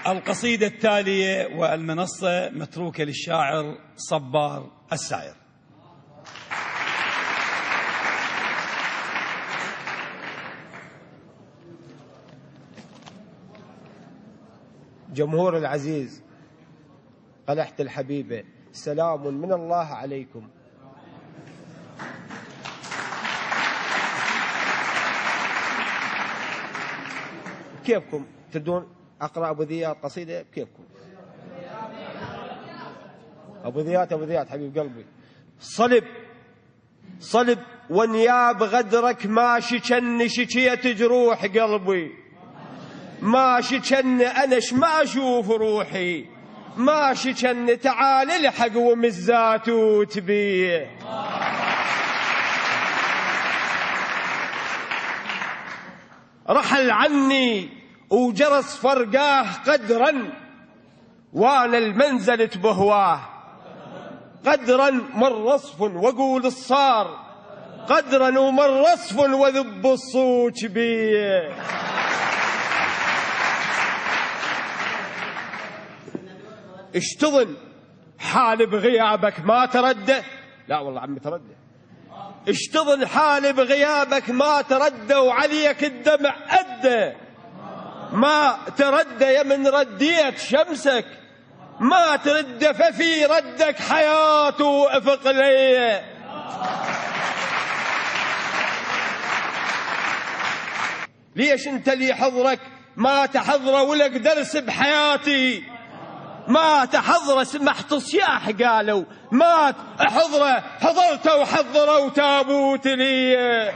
القصيدة التالية والمنصة متروكة للشاعر صبار الساير. جمهور العزيز، قلحة الحبيبة، سلام من الله عليكم. كيفكم؟ تردون أقرأ أبو ذياد قصيدة؟ بكيفكم؟ أبو ذياد حبيب قلبي. صلب ونياب غدرك ماشي كن شكيت جروح قلبي، ماشي كن أنش ما أشوف روحي، ماشي كن تعال الحق ومزات وتبي. رحل عني وجرس فرقاه قدرا وانا المنزل بهواه، قدرا مر رصف واقول الصار، قدرا ومر رصف وذب الصوت بي. اشتغل حالي بغيابك ما تردى، لا والله عمي تردى. اشتغل حالي بغيابك ما تردى، وعليك الدمع أدى ما تردى. يا من رديت شمسك ما ترد، ففي ردك حياة وافق لي. ليش انت لي حضرك ما تحضره ولك درس بحياتي، ما تحضره سمحت صياح قالوا ما حضره، حضرته وحضره وتابوت لي.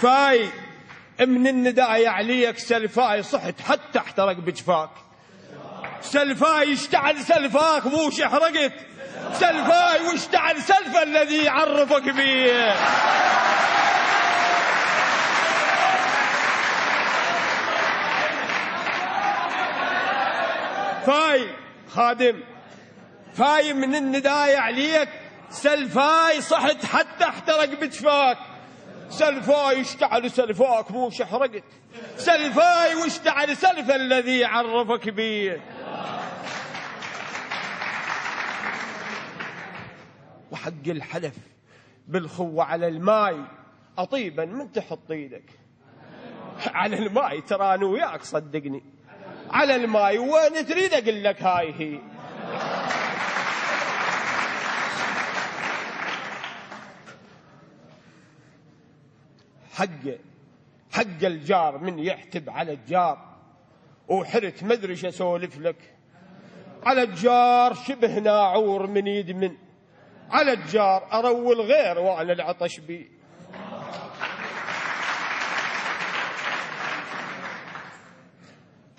فاي من النداء عليك سلفاي صحت حتى احترق بجفاك، سلفاي اشتعل سلفاك موش احرقت، سلفاي واشتعل سلف الذي عرفك بيه. فاي خادم، فاي من النداء عليك سلفاي صحت حتى احترق بجفاك، سلفاي اشتعل سلفاك موش احرقت، سلفاي واشتعل سلف الذي عرفك بيه. وحق الحلف بالخوة على الماي أطيبا من تحط ايدك، على الماي ترى أنا وياك صدقني، على الماي وين تريد أقول لك هاي هي. حق الجار من يحتب على الجار، وحرت مدري شو اسولف لك. على الجار شبه ناعور من يدمن، على الجار أرول غير وأنا العطش بي.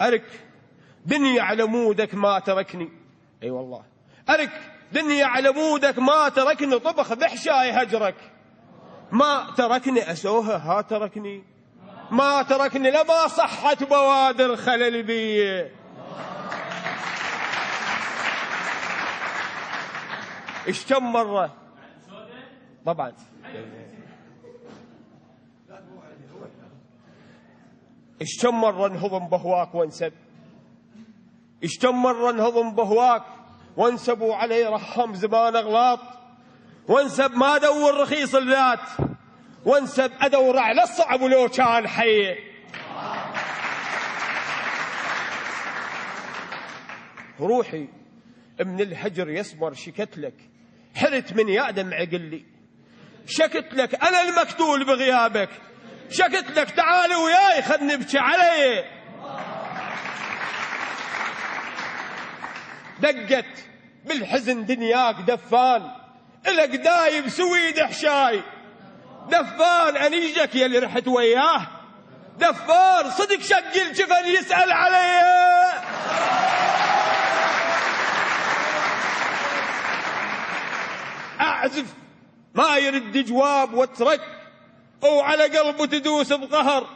أرك دنيا على مودك ما تركني، أي والله أرك دنيا على مودك ما تركني، طبخ بحشاي هجرك ما تركني، أسوها ها تركني ما تركني، لما صحت بوادر خلل بي. ايش كم مرة طبعا ايش كم مرة انهضم بهواك وانسب، ايش كم مرة انهضم بهواك وانسبوا علي رحم زمان اغلاط، وانسب ما ادور رخيص الذات، وانسب ادور على الصعب ولو كان حي. روحي من الهجر يصبر شكت لك، حرت من يا دمع قلي، شكت لك انا المقتول بغيابك، شكت لك تعال وياي خد نبكي علي. دقت بالحزن دنياك دفان، إلك دايب سويد حشاي، دفان أنيجك يلي رحت وياه، دفان صدق شق الجفن يسأل عليه. أعزف ما يرد جواب واترك، وعلى قلبه تدوس بقهر،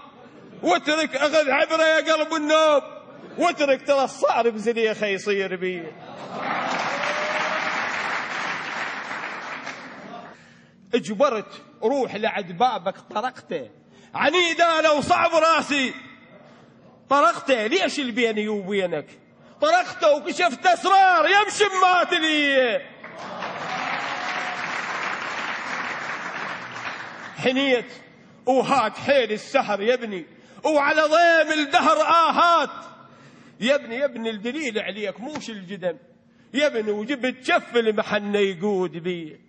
واترك أخذ عبرة يا قلب النوب، واترك ترى الصعر بزليخه يصير بيه. اجبرت روح لعد بابك طرقته، عنيد أنا وصعب راسي. طرقته ليش اللي بيني وبينك، طرقته وكشفت أسرار يمشي مات لي. حنيت وهات حيل السحر يا ابني، وعلى ضيم الدهر آهات. يا ابني الدليل عليك موش الجدم يا ابني، وجبت شف المحنة يقود بي.